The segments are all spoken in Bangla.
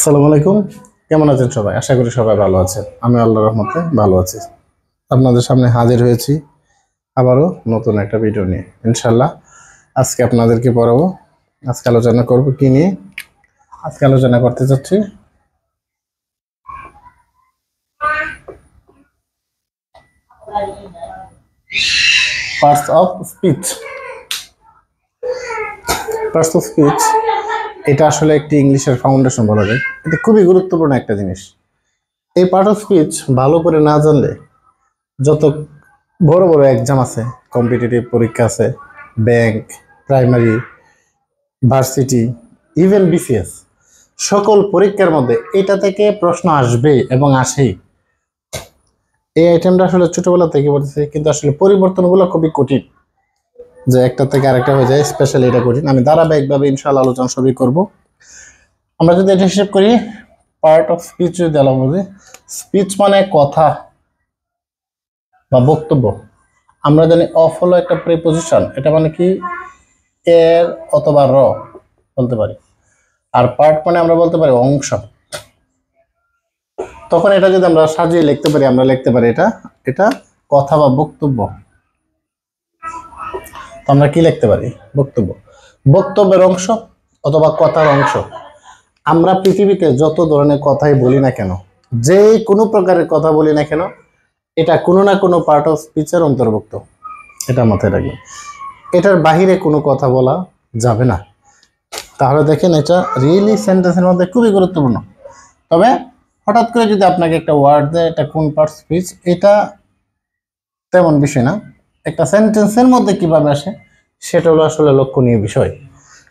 আসসালামু আলাইকুম। কেমন আছেন সবাই? আশা করি সবাই ভালো আছেন। আমি আল্লাহর রহমতে ভালো আছি। আপনাদের সামনে হাজির হয়েছি আবারও নতুন একটা ভিডিও নিয়ে। ইনশাআল্লাহ আজকে আপনাদেরকে পড়াবো। আজকে আলোচনা করব কি নিয়ে? আজকে আলোচনা করতে চাচ্ছি parts of speech. Parts of speech এটা আসলে একটি ইংলিশের ফাউন্ডেশন বলা যায়। এটা খুবই গুরুত্বপূর্ণ একটা জিনিস। এই পার্ট অফ স্পিচ ভালো করে না জানলে যত বড় বড় এক্সাম আছে, কম্পিটিটিভ পরীক্ষা আছে, bank, primary, varsity, even BCS, সকল পরীক্ষার মধ্যে এটা থেকে প্রশ্ন আসবে এবং আসেই। এই আইটেমটা আসলে ছোটবেলা থেকে বলতেছি, কিন্তু আসলে পরিবর্তনগুলো খুবই কঠিন, যে একটা থেকে আরেকটা হয়ে যায়। স্পেশালি এটা কঠিন। আমি ধারাবাহিকভাবে ইনশাআল্লাহ আলোচনা সবই করব। আমরা যদি এটা হিসেব করি, পার্ট অফ স্পিচ যদি আলাদা বুঝি, স্পিচ মানে কথা বা বক্তব্য। আমরা জানি অফ হলো একটা প্রিপোজিশন, এটা মানে কি এর অথবা র বলতে পারি। আর পার্ট মানে আমরা বলতে পারি অংশ। তখন এটা যদি আমরা সাজিয়ে লিখতে পারি, আমরা লিখতে পারি এটা এটা কথা বা বক্তব্য। তো আমরা কি লিখতে পারি? বক্তব্য, বক্তব্যের অংশ অথবা কথার অংশ। আমরা পৃথিবীতে যত ধরনের কথাই বলি না কেন, যে কোনো প্রকারের কথা বলি না কেন, এটা কোনো না কোনো পার্ট অফ স্পিচের অন্তর্ভুক্ত। এটা মাথায় রাখবেন। এটার বাহিরে কোনো কথা বলা যাবে না। তাহলে দেখেন, এটা রিয়েলি সেন্টেন্সের মধ্যে খুবই গুরুত্বপূর্ণ। তবে হঠাৎ করে যদি আপনাকে একটা ওয়ার্ড দেয় এটা কোন পার্ট স্পিচ, এটা তেমন বিষয় না। একটা সেন্টেন্সের মধ্যে কিভাবে আসে সেটা হলো আসলে লক্ষণীয় বিষয়।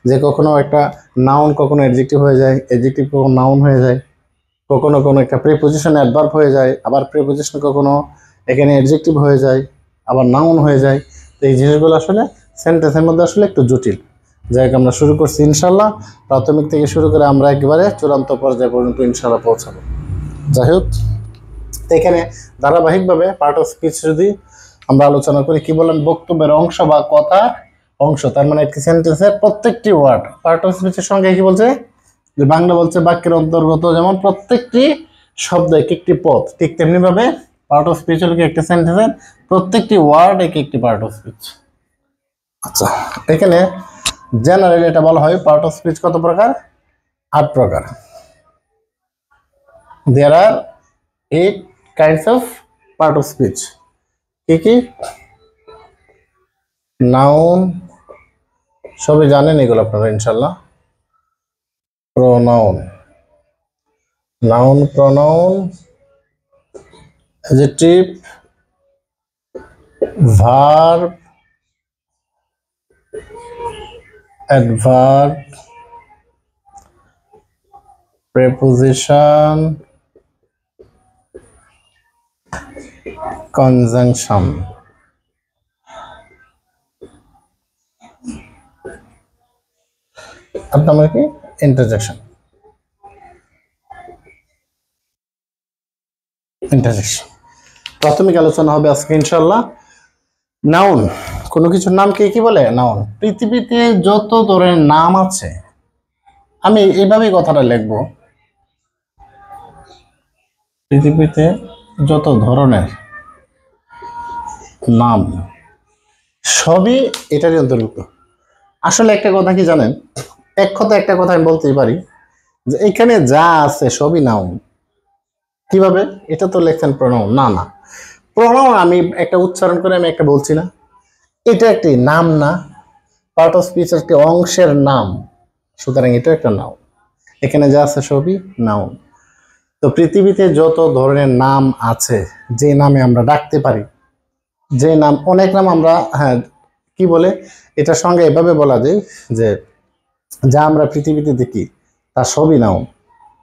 যে কখনো একটা নাউন কখনো অ্যাডজেক্টিভ হয়ে যায়, অ্যাডজেক্টিভ কখনো নাউন হয়ে যায়, কখনো কোনো একটা প্রিপোজিশন অ্যাডভার্ব হয়ে যায়, আবার প্রিপোজিশন কখনো এখানে অ্যাডজেক্টিভ হয়ে যায়, আবার নাউন হয়ে যায়। তো এই জিনিসগুলো আসলে সেন্টেন্সের মধ্যে আসলে একটু জটিল। যাই হোক, আমরা শুরু করছি ইনশাল্লাহ। প্রাথমিক থেকে শুরু করে আমরা একেবারে চূড়ান্ত পর্যায় পর্যন্ত ইনশাল্লাহ পৌঁছাবো। যাই হোক, এখানে ধারাবাহিকভাবে পার্ট অফ স্পিচ যদি আমরা আলোচনা করি, কি বলেন, বক্তব্যের অংশ বা কথার অংশ। তার মানে একটি সেন্টেন্সের প্রত্যেকটি ওয়ার্ড পার্ট অফ স্পিচের সঙ্গে কি বলছে, যে বাংলা বলছে বাক্যের অন্তর্গত, যেমন প্রত্যেকটি শব্দ এক একটি পদ, ঠিক তেমনি ভাবে পার্ট অফ স্পিচ হলো একটি সেন্টেন্সের প্রত্যেকটি ওয়ার্ড এক একটি পার্ট অফ স্পিচ। আচ্ছা, এখানে জেনারেলি এটা বলা হয় পার্ট অফ স্পিচ কত প্রকার? 8 প্রকার। দেয়ার আর 8 kinds of part of speech. কি কি? নাউন, সবই জানেন এগুলো আপনারা ইনশাল্লাহ। Pronoun, noun, pronoun, adjective, verb, adverb, preposition, conjunction. আপনার কি ইন্টারজেকশন। প্রাথমিক আলোচনা হবে আজকে ইনশাল্লাহ নাউন। কোনো কিছুর নামকে কি বলে? নাউন। পৃথিবীতে যত ধরনের নাম আছে, আমি এইভাবেই কথাটা লিখব, পৃথিবীতে যত ধরনের নাম সবই এটারই অন্তর্ভুক্ত। আসলে একটা কথা কি জানেন, একটা কথা আমি বলতেই পারি, যে এখানে যা আছে সবই নাউন। কিভাবে? এটা তো লেখছেন প্রোনাউন, না না, প্রোনাউন আমি একটা উচ্চারণ করে আমি একটা বলছি না, এটা একটি নাম না, পার্ট অফ স্পিচ একটি অংশের নাম, সুতরাং এটা একটা নাউন। এখানে যা আছে সবই নাউন। তো পৃথিবীতে যত ধরনের নাম আছে, যে নামে আমরা ডাকতে পারি, যে নাম, অনেক নাম আমরা, হ্যাঁ কি বলে, এটার সঙ্গে এভাবে বলা যায় যে যা আমরা পৃথিবীতে দেখি তা সবই নাউন।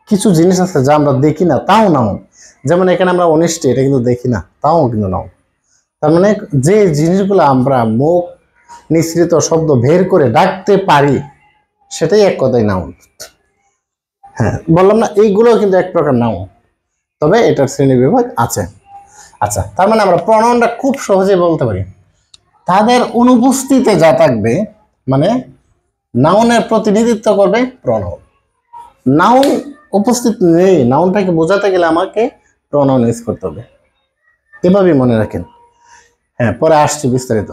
কিছু জিনিস আছে যা আমরা দেখি না, তাও নাউন। যেমন এখানে আমরা অনিষ্টি, এটা কিন্তু দেখি না, তাও কিন্তু নাউন। তার মানে যে জিনিসগুলো আমরা মুখ নিঃসৃত শব্দ বের করে ডাকতে পারি, সেটাই এক কথায় নাউন। হ্যাঁ, বললাম না, এইগুলো কিন্তু এক প্রকার নাউন, তবে এটার শ্রেণী বিভাগ আছে। আচ্ছা, তার মানে আমরা প্রনাউনটা খুব সহজে বলতে পারি, তাদের অনুপস্থিতিতে যা থাকবে, মানে নাউনের প্রতিনিধিত্ব করবে প্রনাউন। নাউন উপস্থিত নেই, নাউনটাকে বোঝাতে গেলে আমাকে প্রনাউন ইউজ করতে হবে। এভাবেই মনে রাখেন। হ্যাঁ, পরে আসছি বিস্তারিত।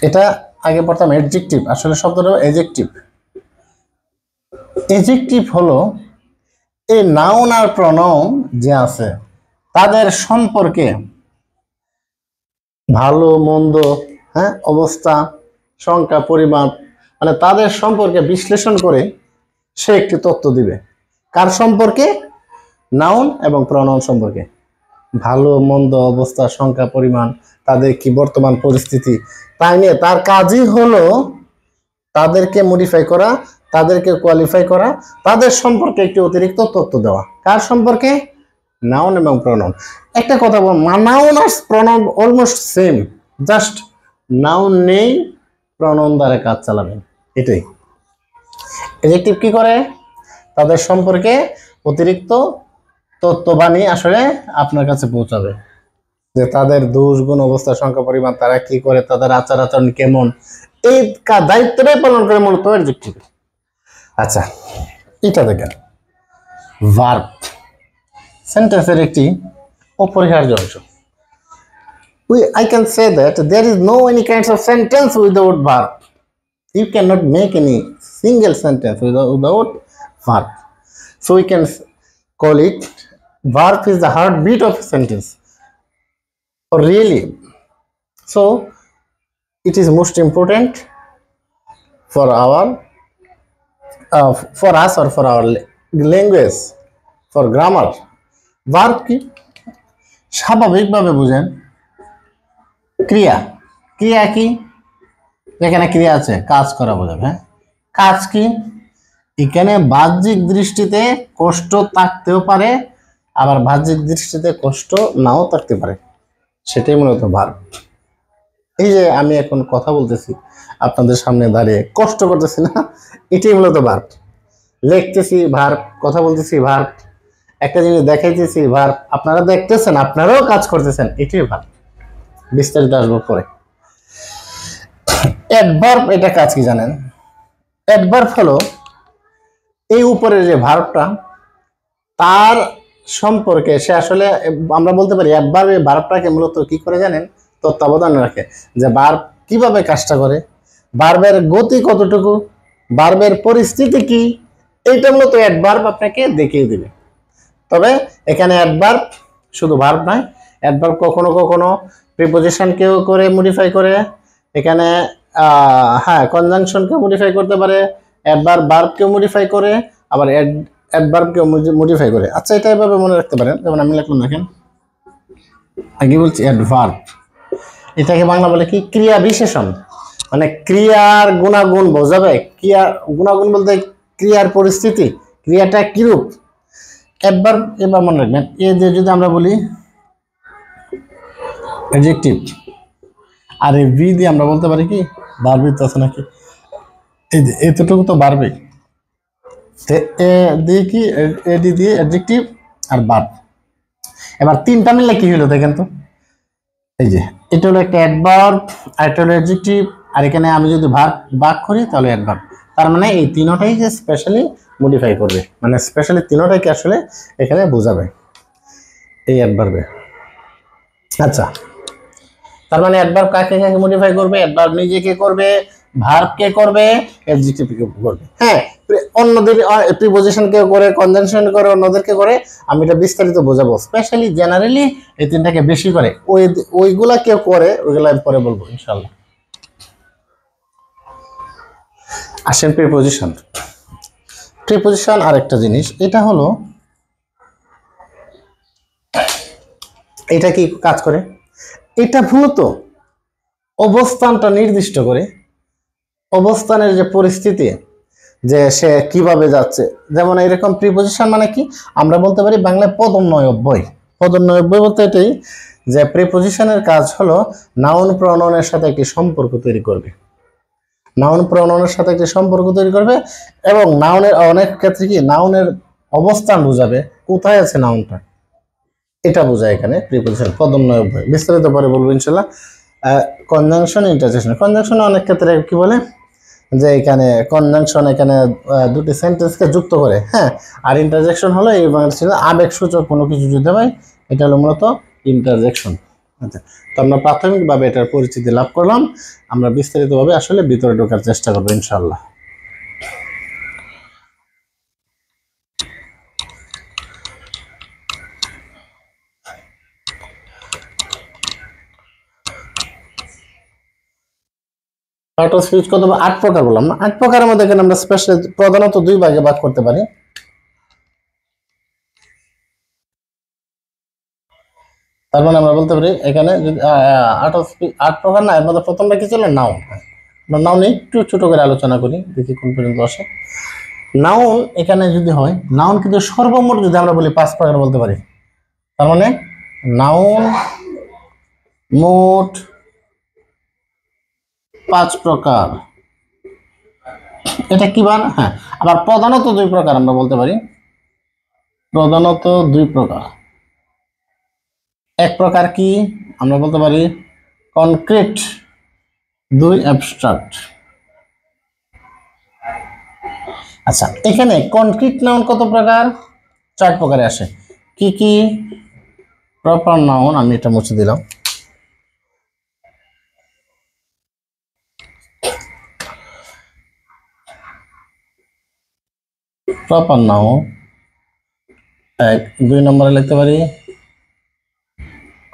এটা আগে পড়তাম অ্যাডজেক্টিভ, আসলে শব্দটা অ্যাডজেক্টিভ। অ্যাডজেক্টিভ হলো এই নাউন আর প্রনাউন যে আছে তাদের সম্পর্কে ভালো মন্দ, হ্যাঁ, অবস্থা, সংখ্যা, পরিমাণ, মানে তাদের সম্পর্কে বিশ্লেষণ করে সে একটি তথ্য দিবে। কার সম্পর্কে? নাউন এবং প্রনাউন সম্পর্কে। ভালো মন্দ অবস্থা, সংখ্যা, পরিমাণ, তাদের কি বর্তমান পরিস্থিতি, তাই নিয়ে তার কাজই হলো তাদেরকে মডিফাই করা, তাদেরকে কোয়ালিফাই করা, তাদের সম্পর্কে একটি অতিরিক্ত তথ্য দেওয়া। কার সম্পর্কে? নাউন এবং প্রনাউন। একটা কথা বল, নাউন আর pronoun almost same, just noun নেই, প্রনাউন দ্বারা কাজ চালাবেন, এটাই। অ্যাডজেক্টিভ কি করে? তাদের সম্পর্কে অতিরিক্ত তথ্যবাণী আসলে আপনার কাছে পৌঁছাবে, যে তাদের দোষ, গুণ, অবস্থা, সংখ্যা, পরিমাণ, তারা কি করে, তাদের আচার আচরণ কেমন, এই দায়িত্বটাই পালন করে মূলত অ্যাডজেক্টিভ। আচ্ছা, এটা দেখেন, ভার্ব সেন্টেন্সের একটি অপরিহার্য অংশ। I can say that there is no any kinds of sentence without verb. You cannot make any single sentence without verb. So we can call it verb is the heartbeat of a sentence. Or really, so it is most important for our for us or for our language, for grammar. Verb কি? স্বাভাবিকভাবে বুঝেন ক্রিয়া। ক্রিয়া কি? যেখানে ক্রিয়া আছে কাজ করা বোঝাবে। হ্যাঁ, কাজ কি? এখানে বাহ্যিক দৃষ্টিতে কষ্ট থাকতেও পারে, আবার বাহ্যিক দৃষ্টিতে কষ্ট নাও থাকতে পারে, সেটাই মূলত ভার্ব। এই যে আমি এখন কথা বলতেছি আপনাদের সামনে দাঁড়িয়ে, কষ্ট করতেছি না, এটাই মূলত ভার্ব। লিখতেছি ভার্ব, কথা বলতেছি ভার্ব, একটা জিনিস দেখাইতেছি ভার্ব, আপনারা দেখতেছেন, আপনারাও কাজ করতেছেন, এটাই ভার্ব। বিস্তারিত আসবো পরে। অ্যাডভার্ব, এটা কাজ কি জানেন? অ্যাডভার্ব হলো এই উপরের যে ভার্বটা, তার সম্পর্কে সে আসলে, আমরা বলতে পারি অ্যাডভার্ব এই ভার্বটাকে মূলত কি করে জানেন? তত্ত্বাবধানে রাখে, যে ভার্ব কিভাবে কাজটা করে, ভার্বের গতি কতটুকু, ভার্বের পরিস্থিতি কি, এইটা মূলত অ্যাডভার্ব আপনাকে দেখিয়ে দিবে। তবে এখানে অ্যাডভার্ব শুধু ভার্ব নয়, অ্যাডভার্ব কখনো কখনো প্রিপোজিশনকেও করে মডিফাই করে, এখানে হ্যাঁ কনজাংশনকে মডিফাই করতে পারে, অ্যাডভার্ব ভার্বকেও মডিফাই করে, আবার অ্যাডভার্বকেও মডিফাই করে। আচ্ছা, এটা এভাবে মনে রাখতে পারেন, যেমন আমি লিখলাম, দেখেন আগে বলছি অ্যাডভার্ব, এটাকে বাংলা বলে কি? ক্রিয়া বিশেষণ, মানে ক্রিয়ার গুণাগুণ বোঝাবে। ক্রিয়া গুণাগুণ বলতে ক্রিয়ার পরিস্থিতি, ক্রিয়াটা কিরূপ। অ্যাডভার্ব এবার মনে রাখবেন, এই যে যদি আমরা বলি অ্যাডজেক্টিভ, আর এই ভি দিয়ে আমরা বলতে পারি কি ভার্বই তো আছে নাকি, এই যে এতটুকু তো ভার্বই, এ দিয়ে কি এডি দিয়ে অ্যাডজেক্টিভ আর ভার্ব। এবার তিনটা মিললে কি হলো দেখেন তো, এই যে এটা হলো একটা অ্যাডভার্ব, আর এটা হলো অ্যাডজেক্টিভ, আর এখানে আমি যদি ভার্ব বাক করি তাহলে অ্যাডভার্ব। তার মানে এই তিনটাই যে স্পেশালি মডিফাই করবে, মানে স্পেশালি তিনটাকে আসলে এখানে বোঝাবে এই অ্যাডভার্বে। আচ্ছা, তার মানে অ্যাডভার্ব কাকে কাকে মডিফাই করবে? অ্যাডভার্ব নিজেকে করবে, ভার্বকে করবে, অ্যাডজেক্টিভকে করবে। হ্যাঁ, অন্যদের প্রিপোজিশনকে করে, কনজাংশন করে, অন্যদেরকে করে। আমি এটা বিস্তারিত বোঝাবো, স্পেশালি জেনারেলি এই তিনটাকে বেশি করে, ওইগুলা কেউ করে, ওইগুলা আমি পরে বলবো ইনশাআল্লাহ। আসেন প্রিপোজিশন। প্রিপোজিশন আরেকটা জিনিস, এটা হলো, এটা কি কাজ করে? এটা মূলত অবস্থানটা নির্দিষ্ট করে, অবস্থানের যে পরিস্থিতি, যে সে কিভাবে যাচ্ছে। যেমন এরকম প্রিপোজিশন মানে কি, আমরা বলতে পারি বাংলায় পদোন্নয় অব্যয়। পদোন্নয় অব্যয় বলতে এটাই যে প্রিপোজিশনের কাজ হলো নাউন প্রনাউনের সাথে একটি সম্পর্ক তৈরি করবে, নাউন প্রনাউনের সাথে একটি সম্পর্ক তৈরি করবে, এবং নাউনের অনেক ক্ষেত্রে কি নাউনের অবস্থান বোঝাবে, কোথায় আছে নাউনটা, এটা বোঝায় এখানে প্রিপোজিশন, পদোন্নয় অব্যয়। বিস্তারিত পরে বলবো ইনশাআল্লাহ। Conjunction, interjection. কনজাংশন অনেক ক্ষেত্রে কি বলে, যে এখানে কনজাংশন এখানে দুটি সেন্টেন্সকে যুক্ত করে, হ্যাঁ। আর ইন্টারজেকশন হলো এই ছিল আবেগসূচক কোনো কিছু যদি হয়, এটা হলো মূলত ইন্টারজেকশন। আচ্ছা, তো আমরা প্রাথমিকভাবে এটার পরিচিতি লাভ করলাম। আমরা বিস্তারিতভাবে আসলে ভিতরে ঢোকার চেষ্টা করবো ইনশাআল্লাহ। পার্ট অফ স্পিচ কত 8 প্রকার বললাম না? 8 প্রকারের মধ্যে এখানে আমরা স্পেশালি প্রধানত 2 ভাগে ভাগ করতে পারি। তার মানে আমরা বলতে পারি এখানে যদি 8 প্রকার না, এর মধ্যে প্রথমটা কি ছিল? নাউন। আমরা নাউন একটু ছোট করে আলোচনা করি, দেখি কোন পর্যন্ত আসে। নাউন এখানে যদি হয়, নাউন কিন্তু সর্বমোট যদি আমরা বলি 5 প্রকার বলতে পারি। তার মানে নাউন মোট 5 প্রকার। এটা কি বার? হ্যাঁ, আবার প্রধানত 2 প্রকার আমরা বলতে পারি। প্রধানত 2 প্রকার। এক প্রকার কি আমরা বলতে পারি কনক্রিট, 2 অ্যাবস্ট্রাক্ট। আচ্ছা, এখানে কনক্রিট নাউন কত প্রকার? 4 প্রকারে আসে। কি কি? প্রপার নাউন, আমি এটা মুছে দিলাম। প্রপার নাউন 1, 2 নম্বরে লিখতে পারি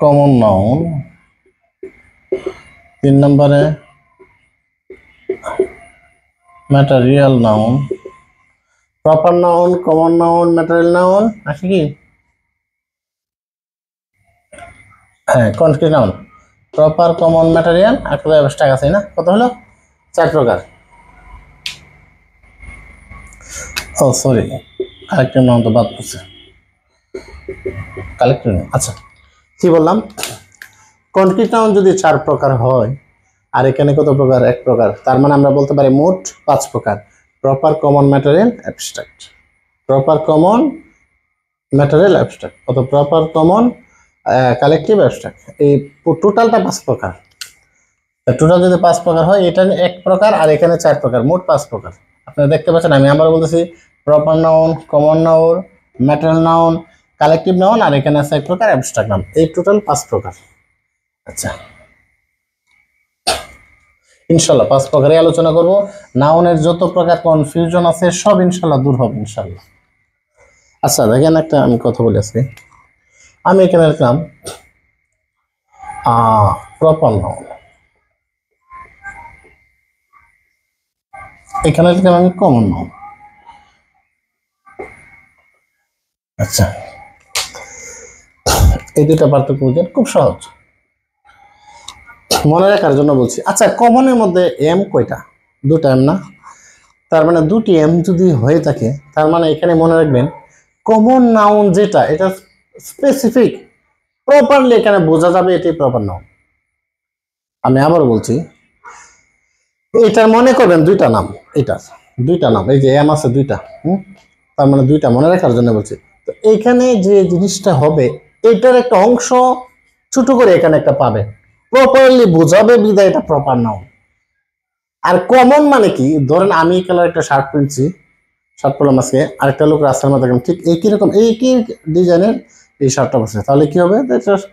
কমন নাউন, 3 নম্বরে material noun. Proper noun, common noun, material noun, আছে কি? হ্যাঁ, concrete noun, proper, common, material আর কত অ্যাবস্ট্রাক্ট আছে না? কত হলো? 4 প্রকার। ও সরি, কালেক্টিভ নাউন তো বাদ পড়ছে। কালেক্টিভ নাউন, আচ্ছা কি বললাম? কনক্রিট নাউন যদি 4 প্রকার হয় আর এখানে কত প্রকার? 1 প্রকার। তার মানে আমরা বলতে পারি মোট 5 প্রকার। Proper, common, material, abstract. Proper, common, material, abstract. কত? Proper, common, collective, abstract. এই টোটালটা 5 প্রকার। টোটাল যদি 5 প্রকার হয়, এটা 1 প্রকার আর এখানে 4 প্রকার, মোট 5 প্রকার। আপনারা দেখতে পাচ্ছেন, আমি আবার বলতেছি proper noun, common noun, material noun, collective noun আর এখানে আছে 1 প্রকার অ্যাবস্ট্রাক্ট নাউন। এই টোটাল 5 প্রকার। আচ্ছা, ইনশাল্লাহ 5 প্রকারে আলোচনা করব। নাউনের যত প্রকার কনফিউশন আছে সব ইনশাল্লাহ দূর হবে ইনশাল্লাহ। আচ্ছা দেখেন, একটা আমি কথা বলে আছি। আমি এখানে লিখলাম প্রপার নাউন, এখানে লিখলাম আমি কমন নাউন। আচ্ছা, এই দুটা পার্থক্য বুঝেন, খুব সহজ, মনে রাখার জন্য বলছি। আচ্ছা, কমনের মধ্যে এম কয়টা? 2টা এম না? তার মানে 2টি এম যদি হয়ে থাকে, তার মানে এখানে মনে রাখবেন কমন নাউন যেটা, এটা স্পেসিফিক প্রপারলি এখানে বোঝা যাবে এটাই প্রপার নাউন। আমি আবার বলছি, এটার মনে করবেন 2টা নাম, এটার 2টা নাম, এই যে এম আছে 2টা, তার মানে 2টা মনে রাখার জন্য বলছি। তো এইখানে যে জিনিসটা হবে, এটার একটা অংশ ছোট করে এখানে একটা পাবে, প্রপারলি বোঝাবে বিদায় এটা প্রপার নাউন। আর কমন মানে কি? ধরেন আমি এই কালার একটা শার্ট কিনছি, শার্ট পরলাম আজকে, আরেকটা লোক রাস্তার মধ্যে ঠিক একই রকম একই ডিজাইনের এই শার্টটা পরছে, তাহলে কি হবে?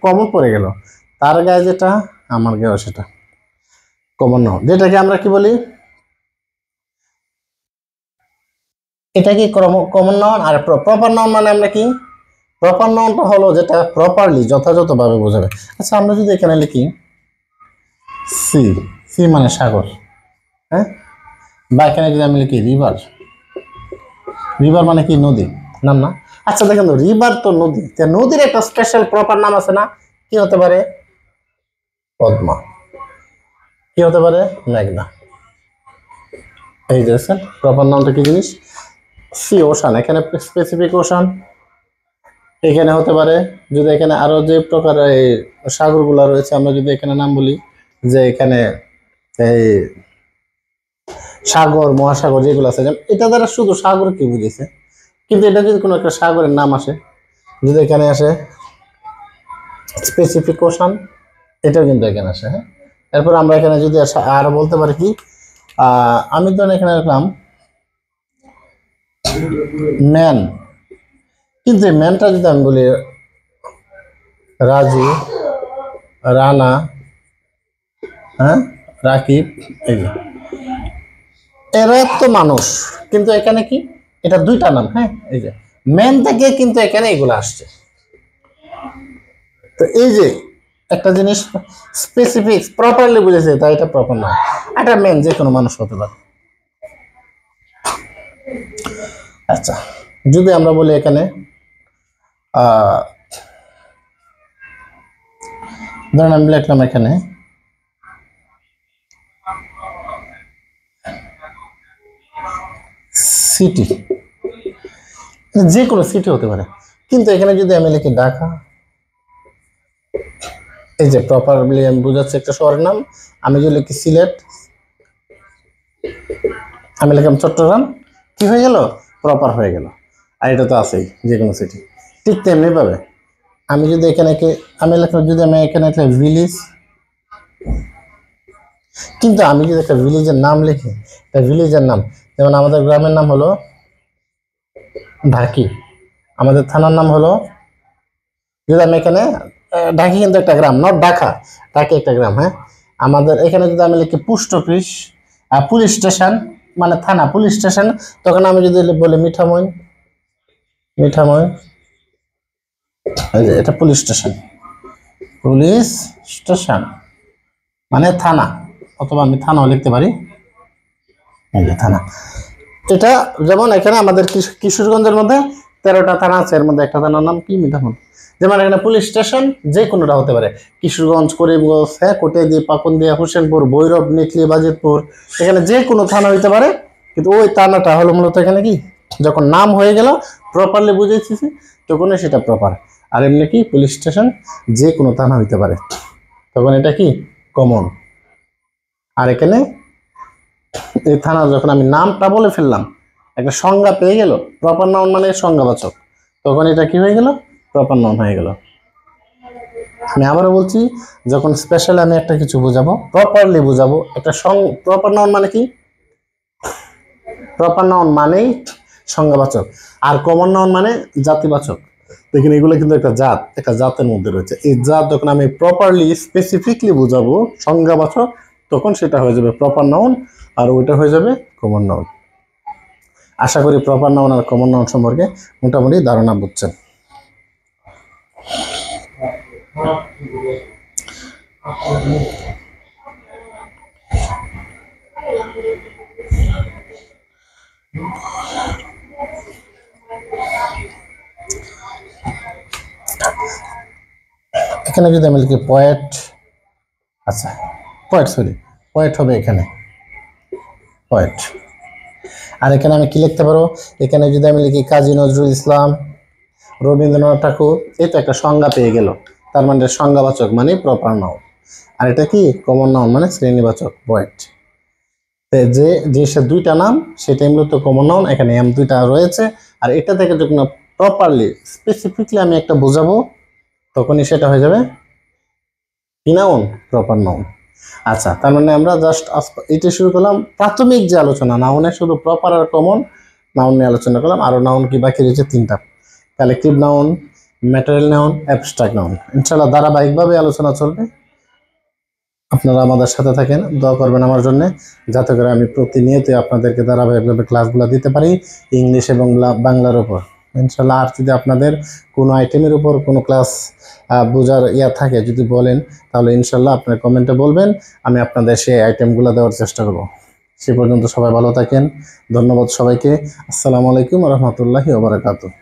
কমন পড়ে গেল, তার গায়ে যেটা আমার গায়ে সেটা কমন নাউন। যেটাকে আমরা কি বলি? এটা কি কমন নাউন। আর প্রপার নাউন মানে আমরা কি? প্রপার নাউনটা হলো যেটা প্রপারলি যথাযথভাবে বোঝাবে। আচ্ছা, আমরা যদি এখানে লিখি সি, সি মানে সাগর, হ্যাঁ, বা এখানে যদি আমি লিখি রিভার, রিভার মানে কি? নদী, নাম না? আচ্ছা দেখেন তো, রিভার তো নদী, নদীর একটা স্পেশাল প্রপার নাম আছে না? কি হতে পারে? পদ্মা। কি হতে পারে? মেঘনা। এই দেখছেন প্রপার নামটা কি জিনিস? সি, ওশান, এখানে স্পেসিফিক ওশান। এখানে হতে পারে, যদি এখানে আরো যে প্রকার এই সাগরগুলা রয়েছে, আমরা যদি এখানে নাম বলি যে এখানে এই সাগর, মহাসাগর যেগুলো আছে, এটা দ্বারা শুধু সাগর কি বুঝেছে, কিন্তু এটা যদি কোনো একটা সাগরের নাম আসে, যদি এখানে আসে স্পেসিফিক ওশান, এটাও কিন্তু এখানে আসে, হ্যাঁ। এরপর আমরা এখানে যদি আরো বলতে পারি কি আমি তো এখানে রাখলাম ম্যান, কিন্তু এই ম্যানটা যদি আমি বলি রাজু, রানা, হ্যাঁ, রাকিব, এই যে এরা তো মানুষ, কিন্তু এখানে কি এটা দুইটা নাম। হ্যাঁ, এই যে ম্যান থেকে কিন্তু এখানে এগুলো আসছে। তো এই যে একটা জিনিস স্পেসিফিক প্রপারলি বুঝেছে, তাই এটা প্রপার নাম। এটা ম্যান যে কোনো মানুষ হতে পারে। আচ্ছা, যদি আমরা বলি এখানে ধরেন আমি লিখলাম এখানে সিটি, যে কোনো সিটি হতে পারে, কিন্তু এখানে যদি আমি লিখি ঢাকা, এই যে প্রপারলি আমি বুঝাচ্ছি একটা শহরের নাম। আমি যদি লিখি সিলেট, আমি লিখলাম চট্টগ্রাম, কি হয়ে গেল? প্রপার হয়ে গেল। আর এটা তো আছেই যে কোনো সিটি। ঠিক তেমনি ভাবে আমি যদি এখানে আমি লিখলাম, যদি আমি এখানে একটা ভিলেজ, কিন্তু আমি যদি একটা ভিলেজের নাম লিখি, একটা ভিলেজের নাম, যেমন আমাদের গ্রামের নাম হলো ঢাকি, আমাদের থানার নাম হলো, যদি আমি এখানে ঢাকি কিন্তু একটা গ্রাম, নট ঢাকা, ঢাকি একটা গ্রাম। হ্যাঁ, আমাদের এখানে যদি আমি লিখি পোস্ট অফিস, পুলিশ স্টেশন মানে থানা, পুলিশ স্টেশন, তখন আমি যদি বলি মিঠামইন, মিঠামইন, এটা পুলিশ স্টেশন, পুলিশ স্টেশন মানে থানা, অথবা আমি থানাও লিখতে পারি, এই যে থানা। এটা যেমন এখানে আমাদের কিশোরগঞ্জের মধ্যে 13টা থানা আছে, এর মধ্যে একটা থানার নাম কি? মিঠামইন। যেমন এখানে পুলিশ স্টেশন যে কোনোটা হতে পারে, কিশোরগঞ্জ, করিমগঞ্জ, হ্যাঁ, কটিয়াদি, পাকুন্দিয়া, হোসেনপুর, ভৈরব, নিকলি, বাজিতপুর, এখানে যে কোনো থানা হইতে পারে। কিন্তু ওই থানাটা হলো মূলত এখানে কি, যখন নাম হয়ে গেল প্রপারলি বুঝেছি তখনই সেটা প্রপার। আর এমনি কি পুলিশ স্টেশন যে কোনো থানা হইতে পারে, তখন এটা কি কমন। আর এখানে এই থানা যখন আমি নামটা বলে ফেললাম, একটা সংজ্ঞা পেয়ে গেল, প্রপার নাউন মানে সংজ্ঞাবাচক, তখন এটা কি হয়ে গেল? প্রপার নাউন হয়ে গেল। আমি আবারও বলছি, যখন স্পেশাল আমি একটা কিছু বোঝাবো, প্রপারলি বোঝাবো, একটা প্রপার নাউন মানে কি? প্রপার নাউন মানেই সংজ্ঞাবাচক, আর কমন নাউন মানে জাতিবাচক। দেখেন এগুলো কিন্তু একটা জাত, একটা জাতের মধ্যে রয়েছে। এই জাত যখন আমি প্রপারলি স্পেসিফিকলি বোঝাবো সংজ্ঞাবাচক, তখন সেটা হয়ে যাবে প্রপার নাউন, আর ওইটা হয়ে যাবে কমন নাউন। আশা করি প্রপার নাউন আর কমন নাউন সম্পর্কে মোটামুটি ধারণা বুঝছেন। এখানে যদি আমি লিখি পয়েট, আচ্ছা পয়েট হবে এখানে পয়েট। আর এখানে আমি কি লিখতে পারবো? এখানে যদি আমি লিখি কাজী নজরুল ইসলাম, রবীন্দ্রনাথ ঠাকুর, এই তো একটা সংজ্ঞা পেয়ে গেল। তার মানে সংজ্ঞাবাচক মানে প্রপার নাউন, আর এটা কি কমন নাউন মানে শ্রেণীবাচক পয়েট। যে জিনিসের দুইটা নাম সেটাই মূলত কমন নাউন, এখানে এম দুইটা রয়েছে। আর এটা থেকে যখন প্রপারলি স্পেসিফিকলি আমি একটা বোঝাবো, তখনই সেটা হয়ে যাবে কি নাউন? Proper noun. আচ্ছা, তার মানে আমরা জাস্ট এটা শুরু করলাম প্রাথমিক যে আলোচনা, নাউনে শুধু প্রপার আর কমন নাউন নিয়ে আলোচনা করলাম। আরো নাউন কি বাকি রয়েছে? 3টা, collective noun, material noun, abstract noun. ইনশাআল্লাহ ধারাবাহিকভাবে আলোচনা চলবে। আপনারা আমাদের সাথে থাকেন, দোয়া করবেন আমার জন্য, যাতে করে আমি প্রতিনিয়ত আপনাদেরকে ধারাবাহিকভাবে ক্লাসগুলো দিতে পারি ইংলিশ এবং বাংলার উপর। ইনশাআল্লাহ আর যদি আপনাদের কোনো আইটেমের উপর কোনো ক্লাস বোঝার থাকে যদি বলেন, তাহলে ইনশাআল্লাহ আপনার কমেন্টে বলবেন, আমি আপনাদের সেই আইটেমগুলো দেওয়ার চেষ্টা করব। সে পর্যন্ত সবাই ভালো থাকেন। ধন্যবাদ সবাইকে। আসসালামু আলাইকুম ওয়া রাহমাতুল্লাহি ওয়া বারাকাতুহু।